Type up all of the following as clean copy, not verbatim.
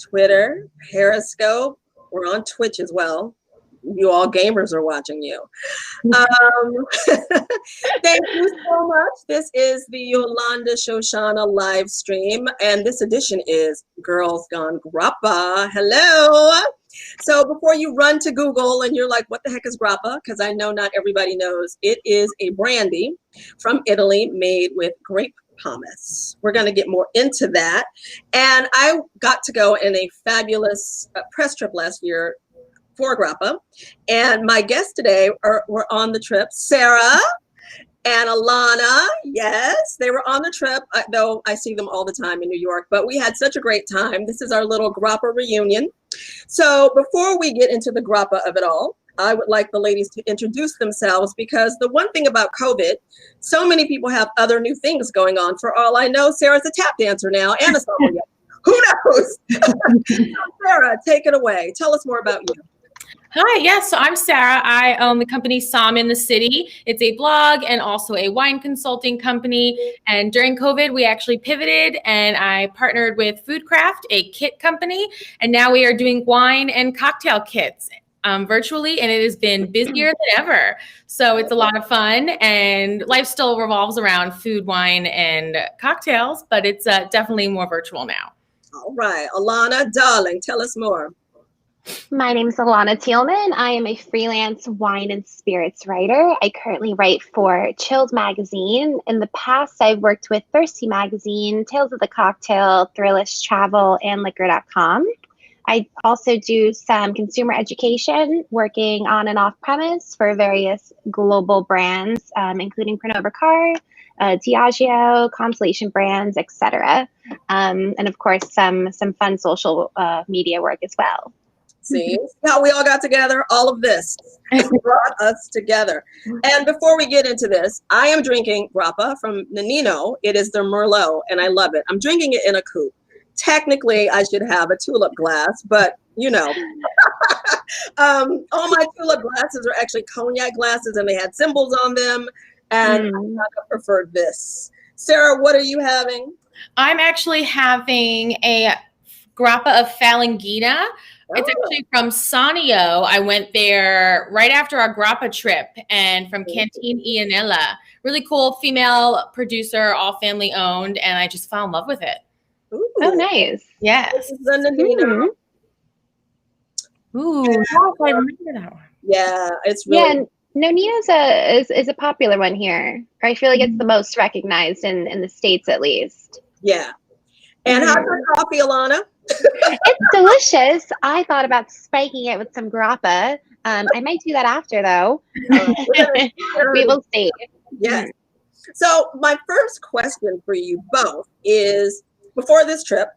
Twitter, Periscope. We're on Twitch as well. You all gamers are watching you. Thank you so much. This is the Yolanda Shoshana live stream, and this edition is Girls Gone Grappa. Hello. So before you run to Google and you're like, what the heck is grappa? Because I know not everybody knows. It is a brandy from Italy made with grape pomace. We're going to get more into that. And I got to go in a fabulous press trip last year for Grappa. And my guests today were on the trip, Sara and Alana. Yes, they were on the trip, though I see them all the time in New York. But we had such a great time. This is our little Grappa reunion. So before we get into the Grappa of it all, I would like the ladies to introduce themselves, because the one thing about COVID, so many people have other new things going on. For all I know, Sarah's a tap dancer now and a sommelier. Who knows? Sara, take it away. Tell us more about you. Hi, yes, so I'm Sara. I own the company Somm in the city. It's a blog and also a wine consulting company. And during COVID, we actually pivoted and I partnered with Foodcraft, a kit company. And now we are doing wine and cocktail kits virtually, and it has been busier than ever. So it's a lot of fun, and life still revolves around food, wine, and cocktails, but it's definitely more virtual now. All right, Alana, darling, tell us more. My name is Alana Tielmann. I am a freelance wine and spirits writer. I currently write for Chilled Magazine. In the past, I've worked with Thirsty Magazine, Tales of the Cocktail, Thrillist Travel, and Liquor.com. I also do some consumer education, working on and off premise for various global brands, including Pernod Ricard, Diageo, Constellation Brands, etc. And of course, some fun social media work as well. See how we all got together? All of this brought us together. And before we get into this, I am drinking Grappa from Nannino. It is their Merlot, and I love it. I'm drinking it in a coupe. Technically, I should have a tulip glass, but you know, all my tulip glasses are actually cognac glasses, and they had symbols on them, and I preferred this. Sara, what are you having? I'm actually having a Grappa of Falanghina. It's actually from Sanio. I went there right after our Grappa trip, and from Canteen Ianella. Really cool female producer, all family owned, and I just fell in love with it. Ooh. Oh, nice. Yes. This is the Nannino. Ooh, yes, I remember that one. Yeah, it's really. Yeah, Nannino's is a popular one here. I feel like it's the most recognized in the States, at least. Yeah. And how's your coffee, Alana? It's delicious. I thought about spiking it with some grappa. I might do that after, though. We will see. Yes. So my first question for you both is, before this trip,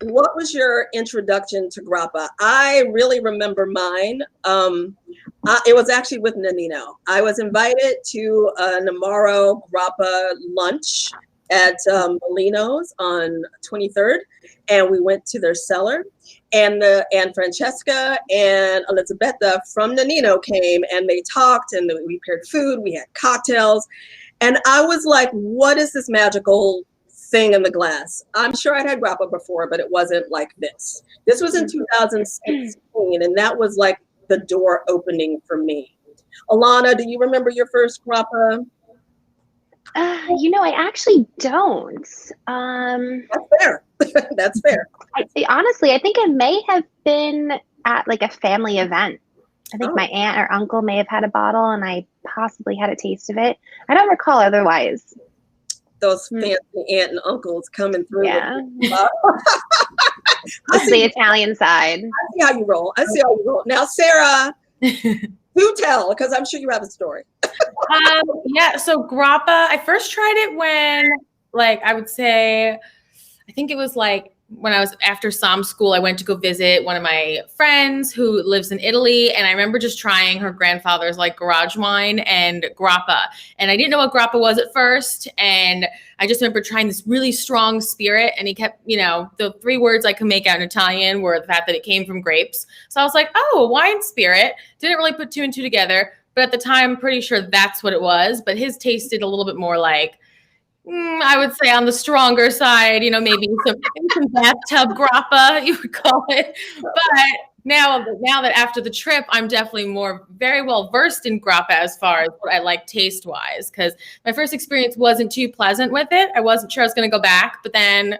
what was your introduction to Grappa? I really remember mine. It was actually with Nannino. I was invited to a Namaro Grappa lunch at Molino's on 23rd, and we went to their cellar, and Francesca and Elisabetta from Nannino came, and they talked, and we paired food, we had cocktails, and I was like, what is this magical thing in the glass? I'm sure I'd had Grappa before, but it wasn't like this. This was in 2016, and that was like the door opening for me. Alana, do you remember your first Grappa? I actually don't. That's fair. That's fair. Honestly, I think it may have been at like a family event. I think my aunt or uncle may have had a bottle, and I possibly had a taste of it. I don't recall otherwise. Those fancy aunt and uncles coming through. Yeah. That's the Italian side. I see how you roll. Now, Sara, do tell, because I'm sure you have a story. Yeah, so Grappa, I first tried it when, I would say, I think it was when I was after Somm school. I went to go visit one of my friends who lives in Italy, and I remember just trying her grandfather's garage wine and Grappa. And I didn't know what Grappa was at first, and I just remember trying this really strong spirit, and he kept, the three words I could make out in Italian were the fact that it came from grapes. So I was like, oh, wine spirit. Didn't really put two and two together, but at the time, I'm pretty sure that's what it was. But his tasted a little bit more like I would say on the stronger side, maybe some bathtub grappa, you would call it. But now that after the trip, I'm definitely very well versed in grappa as far as what I like taste wise, because my first experience wasn't too pleasant with it. I wasn't sure I was going to go back, but then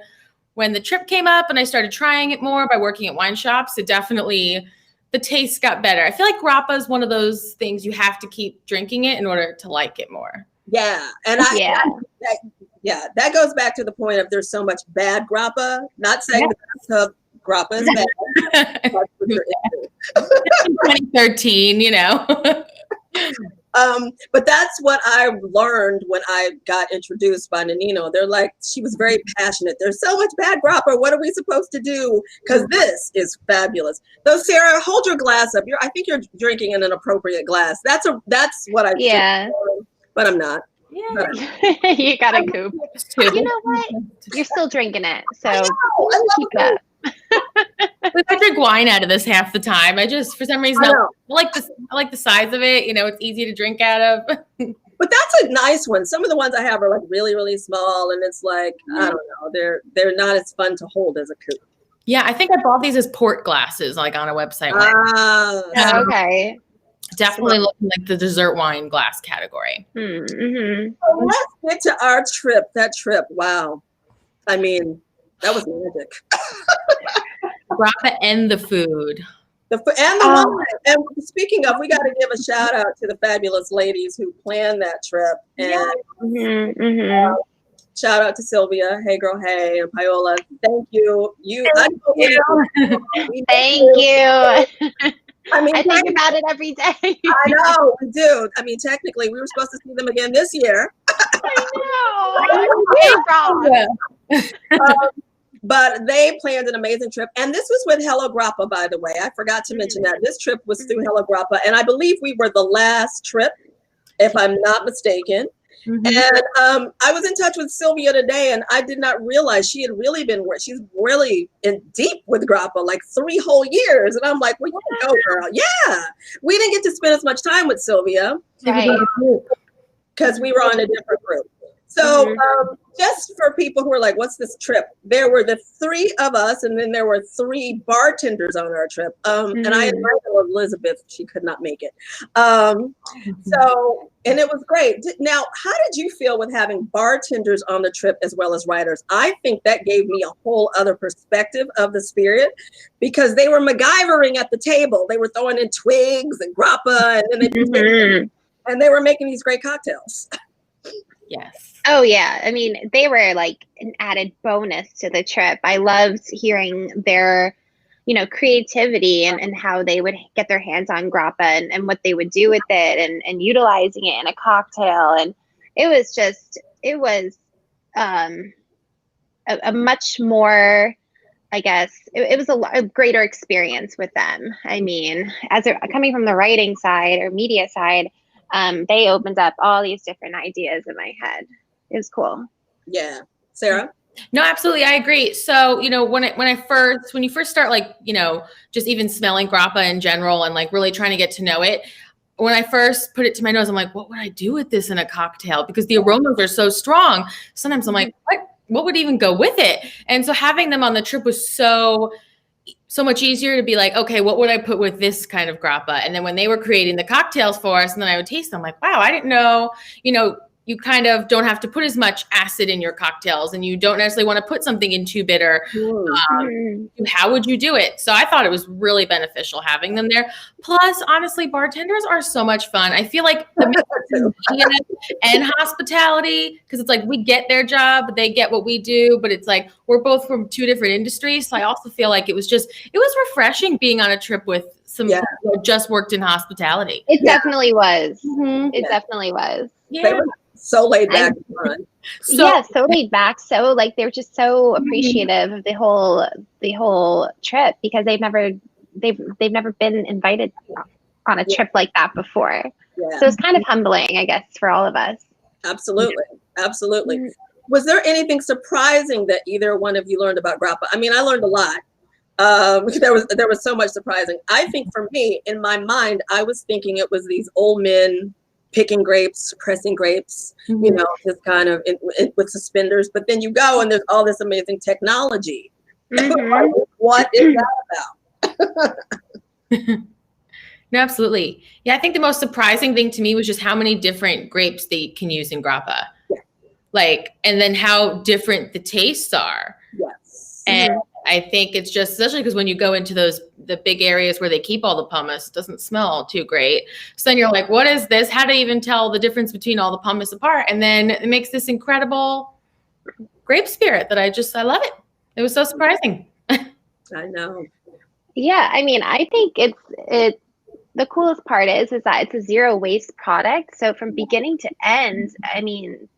when the trip came up and I started trying it more by working at wine shops, it definitely, the taste got better. I feel like grappa is one of those things you have to keep drinking it in order to like it more. Yeah. And that goes back to the point of there's so much bad grappa. Not saying the bathtub grappa is bad. 2013, But that's what I learned when I got introduced by Nonino. They're like, she was very passionate. There's so much bad grappa. What are we supposed to do? Because this is fabulous. So Sara, hold your glass up. I think you're drinking in an appropriate glass. That's what I think, but I'm not. Yeah. You got to coop. You know what? You're still drinking it. So I keep it up. I drink wine out of this half the time. For some reason, I like the size of it. It's easy to drink out of. But that's a nice one. Some of the ones I have are like really, really small, and it's like, I don't know, they're not as fun to hold as a coupe. Yeah, I think I bought these as port glasses, like on a website. Okay. Definitely looking like the dessert wine glass category. Mm-hmm. So let's get to our trip. That trip, wow. I mean, that was magic. Grappa and the food. And the wine. And speaking of, we got to give a shout out to the fabulous ladies who planned that trip. And shout out to Sylvia. Hey, girl, hey. And Paola. Thank you. Thank you. I mean, I think about it every day. I know, we do. I mean, technically, we were supposed to see them again this year. I know. But they planned an amazing trip. And this was with Hello Grappa, by the way. I forgot to mention that. This trip was through Hello Grappa. And I believe we were the last trip, if I'm not mistaken. Mm-hmm. And I was in touch with Sylvia today, and I did not realize she's really in deep with Grappa, like 3 whole years. And I'm like, well, you know, girl. Yeah. We didn't get to spend as much time with Sylvia because we were on a different group. So just for people who are like, what's this trip? There were the 3 of us, and then there were 3 bartenders on our trip. And I invited Elizabeth. She could not make it. And it was great. Now, how did you feel with having bartenders on the trip as well as writers? I think that gave me a whole other perspective of the spirit, because they were MacGyvering at the table. They were throwing in twigs and grappa, and they were making these great cocktails. Yes. Oh, yeah. I mean, they were like an added bonus to the trip. I loved hearing their, creativity and how they would get their hands on grappa and what they would do with it and utilizing it in a cocktail. And it was a much more, I guess, it was a greater experience with them. I mean, coming from the writing side or media side, they opened up all these different ideas in my head. It was cool. Yeah. Sara? No, absolutely. I agree. So, when you first start, like, just even smelling grappa in general and like really trying to get to know it, when I first put it to my nose, I'm like, what would I do with this in a cocktail? Because the aromas are so strong. Sometimes I'm like, what would even go with it? And so having them on the trip was so much easier to be like, okay, what would I put with this kind of grappa? And then when they were creating the cocktails for us, and then I would taste them, like, wow, I didn't know, you kind of don't have to put as much acid in your cocktails, and you don't necessarily want to put something in too bitter. How would you do it? So I thought it was really beneficial having them there. Plus, honestly, bartenders are so much fun. I feel like the media and hospitality, because it's like we get their job, they get what we do, but it's like we're both from 2 different industries. So I also feel like it was refreshing being on a trip with some people who just worked in hospitality. It definitely was. It definitely was. Yeah. They were so laid back. So laid back. So like they were just so appreciative of the whole trip, because they've never been invited on a trip like that before. Yeah. So it's kind of humbling, I guess, for all of us. Absolutely. Was there anything surprising that either one of you learned about Grappa? I mean, I learned a lot. There was so much surprising. I think for me, in my mind, I was thinking it was these old men picking grapes, pressing grapes, Mm-hmm. you know, just kind of with suspenders. But then you go and there's all this amazing technology. Mhm. What is that about? No, absolutely. Yeah, I think the most surprising thing to me was just how many different grapes they can use in grappa. Yeah. Like, and then how different the tastes are. Yes. And I think it's just, especially because when you go into the big areas where they keep all the pumice, it doesn't smell too great. So then you're like, what is this? How do you even tell the difference between all the pumice apart? And then it makes this incredible grape spirit that I love it. It was so surprising. I know. Yeah, I mean, I think it's the coolest part is that it's a zero waste product. So from beginning to end, I mean,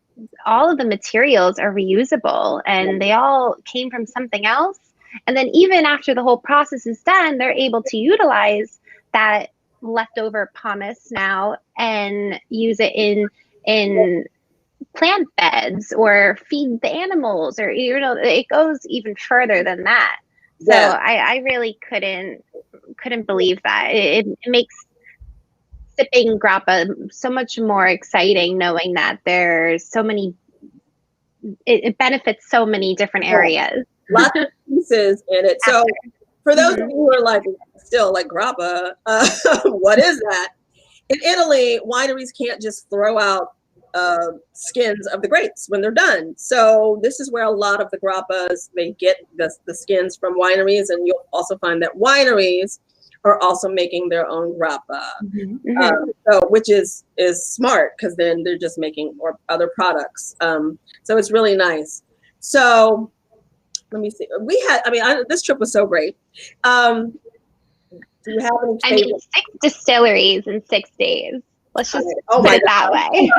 all of the materials are reusable and they all came from something else. And then even after the whole process is done, they're able to utilize that leftover pumice now and use it in plant beds or feed the animals, or it goes even further than that. So Yeah. I really couldn't believe that. It makes sipping grappa so much more exciting, knowing that there's so many, it benefits so many different areas. Lots of pieces in it. So for those of you who are like still like grappa, what is that? In Italy, wineries can't just throw out skins of the grapes when they're done. So this is where a lot of the grappas, they get the skins from wineries, and you'll also find that wineries are also making their own grappa, so which is smart, because then they're just making more other products. So it's really nice. So let me see. We had, I mean, this trip was so great. Do you have any? I mean, 6 distilleries in 6 days. Let's just Oh put it that way,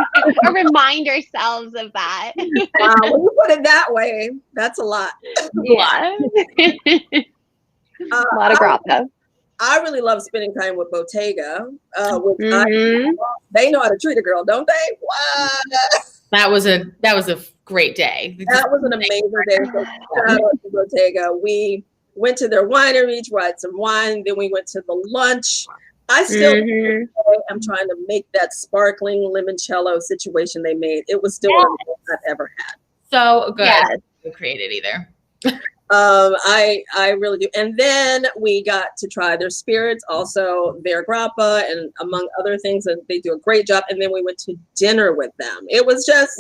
or remind ourselves of that. Wow, when you put it that way, that's a lot. Yeah, a lot of grappa. I really love spending time with Bottega. They know how to treat a girl, don't they? Wow. That was a great day. That was an amazing day. So shout out to Bottega. We went to their winery, tried some wine, then we went to the lunch. I still am trying to make that sparkling limoncello situation they made. It was still one of the best I've ever had. So good. Yes. I didn't create it either. I really do. And then we got to try their spirits, also their grappa, and among other things, and they do a great job. And then we went to dinner with them. It was just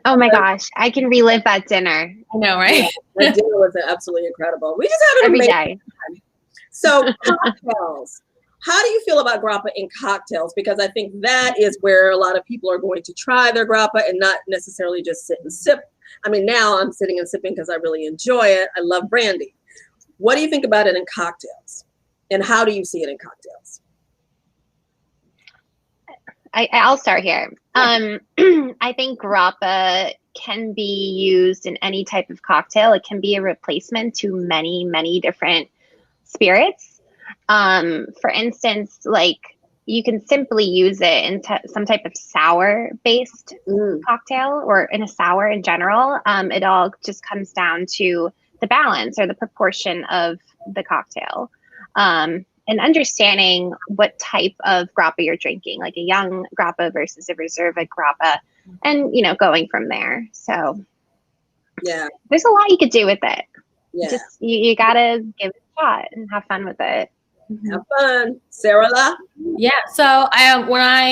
oh my gosh, I can relive that dinner. I know, right? Yeah, that dinner was absolutely incredible. We just had an Every amazing day. time. So cocktails. How do you feel about grappa in cocktails? Because I think that is where a lot of people are going to try their grappa and not necessarily just sit and sip. I mean, now I'm sitting and sipping because I really enjoy it. I love brandy. What do you think about it in cocktails? And how do you see it in cocktails? I'll start here. I think grappa can be used in any type of cocktail. It can be a replacement to many, many different spirits. For instance, like you can simply use it in some type of sour-based cocktail, or in a sour in general. It all just comes down to the balance or the proportion of the cocktail. And understanding what type of grappa you're drinking, like a young grappa versus a reserva grappa, and going from there. So yeah, there's a lot you could do with it. Yeah, Just you gotta give it a shot and have fun with it. Have fun, Sara. Yeah. So I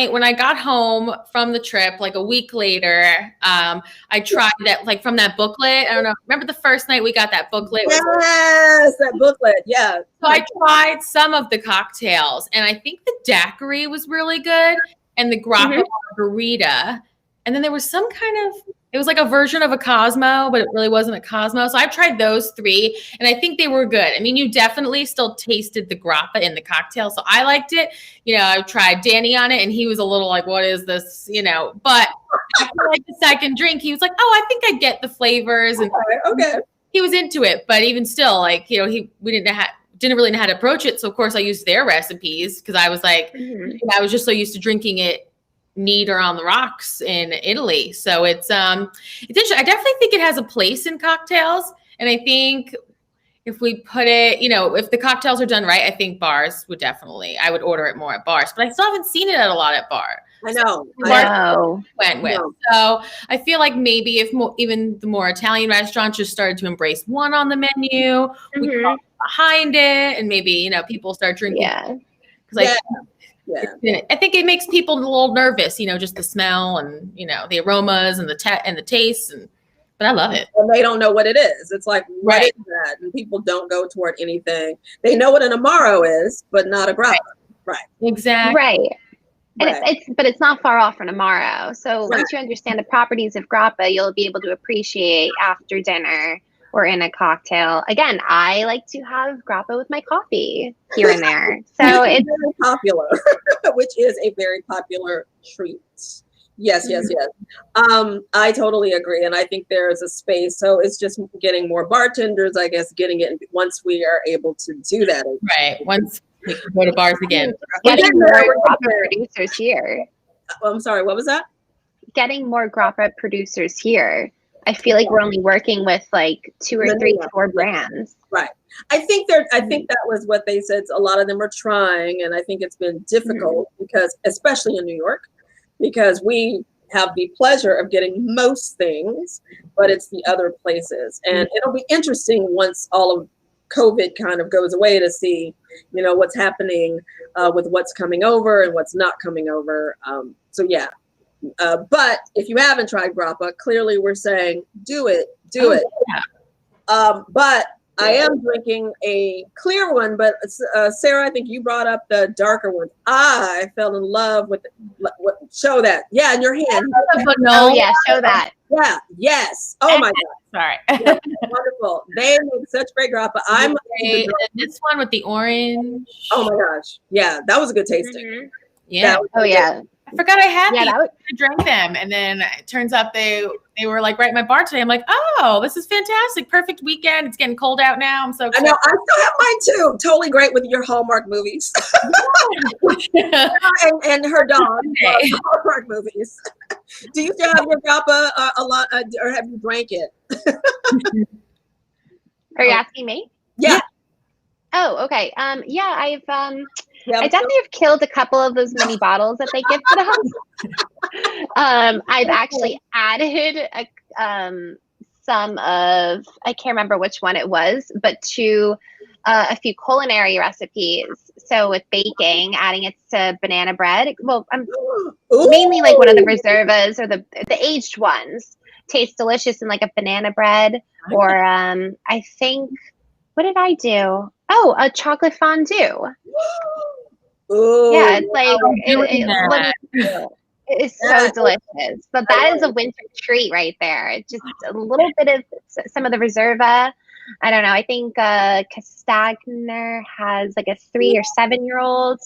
when I got home from the trip, like a week later, I tried that, like from that booklet. I don't know. Remember the first night we got that booklet? Yes, that booklet. Yeah. So I tried some of the cocktails, and I think the daiquiri was really good, and the grappa margarita. And then there was some kind of, it was like a version of a Cosmo, but it really wasn't a Cosmo. So I've tried those 3, and I think they were good. I mean, you definitely still tasted the grappa in the cocktail. So I liked it. I tried Danny on it, and he was a little like, what is this? But after like the second drink, he was like, oh, I think I get the flavors. And okay. He was into it. But even still, like, we didn't really know how to approach it. So of course I used their recipes, because I was like, I was just so used to drinking it neat or on the rocks in Italy. So it's interesting. I definitely think it has a place in cocktails, and I think if we put it, if the cocktails are done right, I think bars would definitely, I would order it more at bars, but I still haven't seen it at a lot at bar. I know. Went with. So I feel like maybe if even the more Italian restaurants just started to embrace one on the menu, we could go behind it, and maybe, people start drinking. Yeah. Because I think it makes people a little nervous, just the smell and, the aromas and the taste. But I love it. And they don't know what it is. It's like, what is that? And people don't go toward anything. They know what an Amaro is, but not a Grappa. Right. Exactly. Right. And it's not far off from Amaro. So once you understand the properties of Grappa, you'll be able to appreciate after dinner or in a cocktail. Again, I like to have Grappa with my coffee here and there. So it's very popular, which is a very popular treat. Yes. I totally agree. And I think there is a space. So it's just getting more bartenders, I guess, getting it once we are able to do that. Right. Once we can go to bars again. Getting more Grappa producers here. I'm sorry, what was that? Getting more Grappa producers here. I feel like we're only working with like 2 or 3 core brands. Right. I think that was what they said. A lot of them are trying, and I think it's been difficult because, especially in New York, because we have the pleasure of getting most things, but it's the other places. And it'll be interesting once all of COVID kind of goes away to see, what's happening with what's coming over and what's not coming over. But if you haven't tried Grappa, clearly we're saying do it. Yeah. But I am drinking a clear one, but Sarah, I think you brought up the darker one. I fell in love with show that. Yeah, in your hand. Oh yeah, show that. Yeah, yes. Oh my God. Sorry. Yeah, wonderful. They make such great Grappa. This one with the orange. Oh my gosh. Yeah, that was a good tasting. Yeah. I forgot I had these. I drank them, and then it turns out they were like right in my bar today. I'm like, oh, this is fantastic. Perfect weekend. It's getting cold out now. I'm so excited. I know. I still have mine too. Totally great with your Hallmark movies. and her dog. Hallmark movies. Do you still have your Grappa a lot, or have you drank it? Are you asking me? Yeah. Oh, okay. I've I definitely have killed a couple of those mini bottles that they gifted us. I've actually added some of, I can't remember which one it was, but to a few culinary recipes. So with baking, adding it to banana bread. Well, mainly like one of the reservas or the aged ones. Tastes delicious in like a banana bread, or I think, what did I do? Oh, a chocolate fondue. Ooh, yeah, it's like it's so delicious. But that is a winter treat right there. It's just a little bit of some of the Reserva. I don't know. I think Castagner has like a 3 or 7-year-old.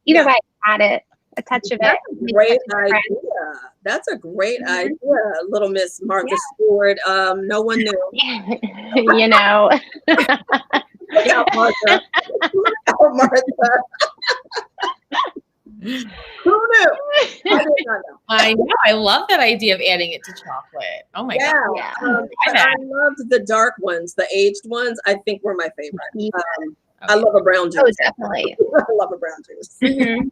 Either way, add it. A touch of it. Great idea. That's a great idea, little Miss Martha Stewart. No one knew. You know. Look out, Martha. Look out, Martha. Who knew? I did not know. I know. I love that idea of adding it to chocolate. Oh my God. Yeah. I loved the dark ones, the aged ones. I think were my favorite. I love a brown juice. Oh, definitely. I love a brown juice. Mm-hmm.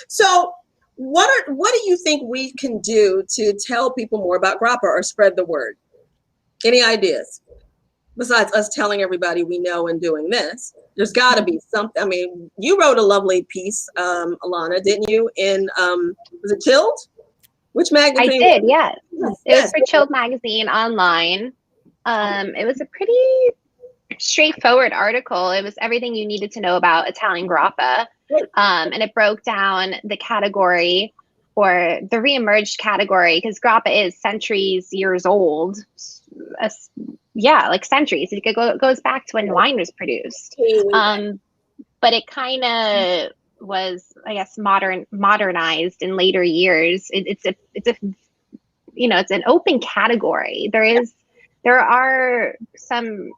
So what do you think we can do to tell people more about Grappa or spread the word? Any ideas? Besides us telling everybody we know and doing this, there's got to be something. I mean, you wrote a lovely piece, Alana, didn't you? In was it Chilled? Which magazine? I did, yes. It was for Chilled magazine online. It was a pretty straightforward article. It was everything you needed to know about Italian Grappa. And it broke down the category, or the reemerged category, because Grappa is years old. Like centuries. It goes back to when wine was produced. But it kind of was, I guess, modernized in later years. It's an open category. There are some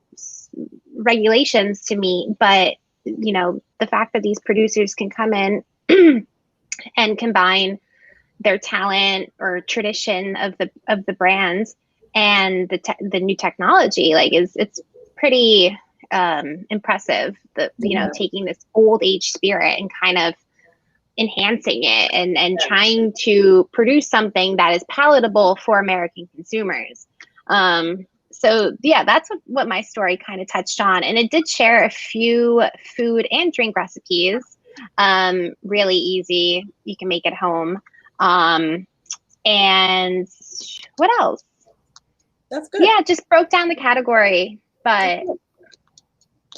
regulations to meet, but the fact that these producers can come in and combine their talent or tradition of the brands and the new technology, like, it's pretty impressive. Taking this old age spirit and kind of enhancing it and trying to produce something that is palatable for American consumers. So yeah, that's what my story kind of touched on. And it did share a few food and drink recipes. Really easy. You can make at home. And what else? That's good. Yeah, just broke down the category, but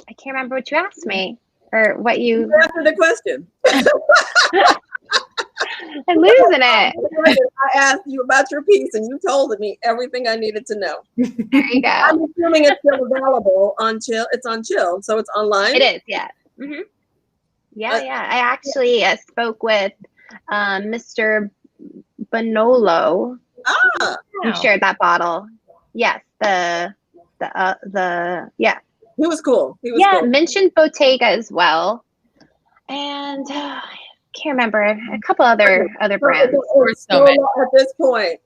I can't remember what you asked me or what you answered the question. I'm losing it. I asked you about your piece and you told me everything I needed to know. There you go. I'm assuming it's still available on Chill. It's on Chill, so it's online. It is, yeah. Mm-hmm. Yeah. I actually spoke with Mr. Bonolo. Who shared that bottle? Yes, yeah. He was cool. Cool. Mentioned Bottega as well, and can't remember a couple other brands. So at this point,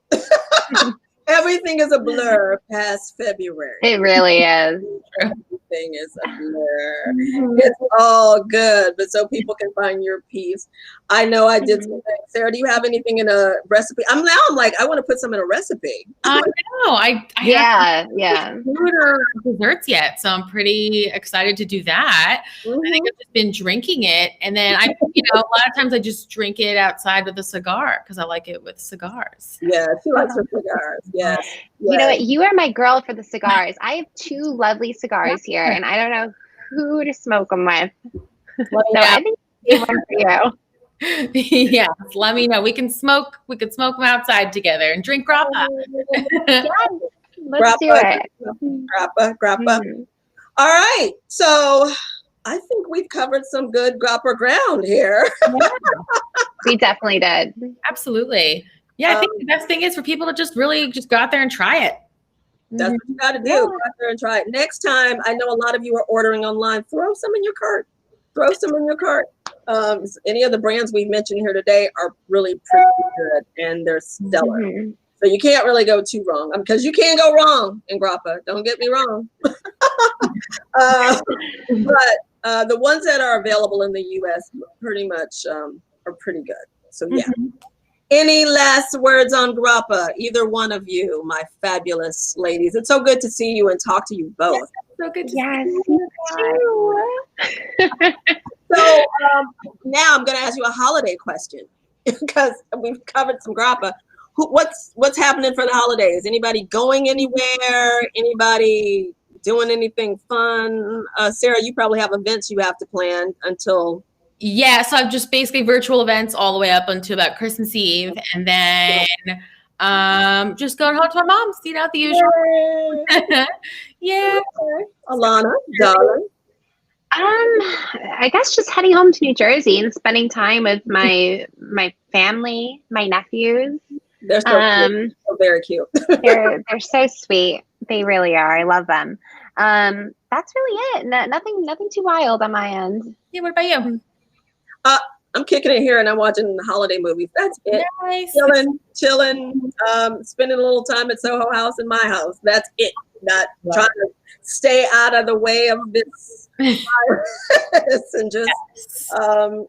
everything is a blur past February. It really is. Everything is a blur. It's all good, but so people can find your piece. I know I did something. Sarah, do you have anything in a recipe? I'm like, I want to put some in a recipe. I know. I haven't food or desserts yet, so I'm pretty excited to do that. I think I've just been drinking it, and then a lot of times I just drink it outside with a cigar because I like it with cigars. Yeah, she likes her cigars. Yes. You know what? You are my girl for the cigars. I have 2 lovely cigars here, and I don't know who to smoke them with. So I think it's one for you. Yes, let me know. We can smoke them outside together and drink grappa. Let's do it. Grappa. Mm-hmm. All right. So I think we've covered some good grappa ground here. Yeah. We definitely did. Absolutely. Yeah, I think the best thing is for people to just really just go out there and try it. That's what you got to do. Go out there and try it. Next time, I know a lot of you are ordering online. Throw some in your cart. Any of the brands we mentioned here today are really pretty good, and they're stellar. So you can't really go too wrong because you can't go wrong in grappa. Don't get me wrong. But the ones that are available in the U.S. pretty much are pretty good. So yeah. Any last words on grappa? Either one of you, my fabulous ladies. It's so good to see you and talk to you both. Yes, so good to see you. So now I'm going to ask you a holiday question because we've covered some grappa. What's happening for the holidays? Anybody going anywhere? Anybody doing anything fun? Sarah, you probably have events you have to plan until. Yeah, so I've just basically virtual events all the way up until about Christmas Eve, and then just going home to my mom's, the usual. Yeah. Alana, darling. I guess just heading home to New Jersey and spending time with my family, my nephews. They're so very cute. they're so sweet. They really are. I love them. That's really it. Nothing too wild on my end. Yeah. What about you? I'm kicking it here and I'm watching the holiday movies. That's it. Nice. Chilling, spending a little time at Soho House in my house. That's it. Not trying to stay out of the way of this virus and just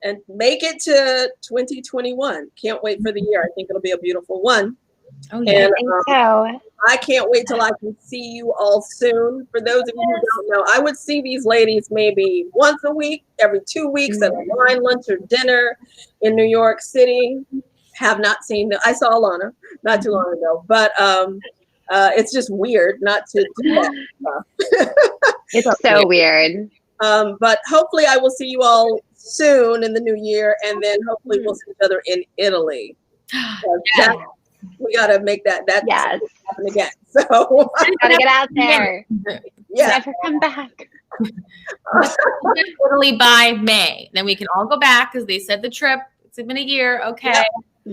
and make it to 2021. Can't wait for the year. I think it'll be a beautiful one. Oh yeah, I think so. I can't wait till I can see you all soon. For those of you who don't know, I would see these ladies maybe once a week, every 2 weeks at a wine lunch or dinner in New York City. Have not seen them. I saw Alana not too long ago, but it's just weird not to do that stuff. It's so weird. But hopefully I will see you all soon in the new year, and then hopefully we'll see each other in Italy. We got to make that happen again. So gotta get out there. Yeah, never come back. Italy by May, then we can all go back because they said the trip. It's been a year. Okay,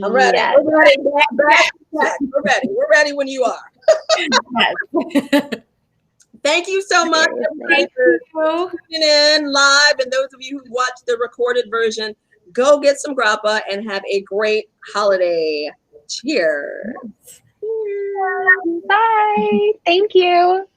I'm ready. Yes. We're ready. Back. We're ready. We're ready when you are. Thank you so much for tuning in live, and those of you who watched the recorded version, go get some grappa and have a great holiday. Cheers. Bye. Thank you.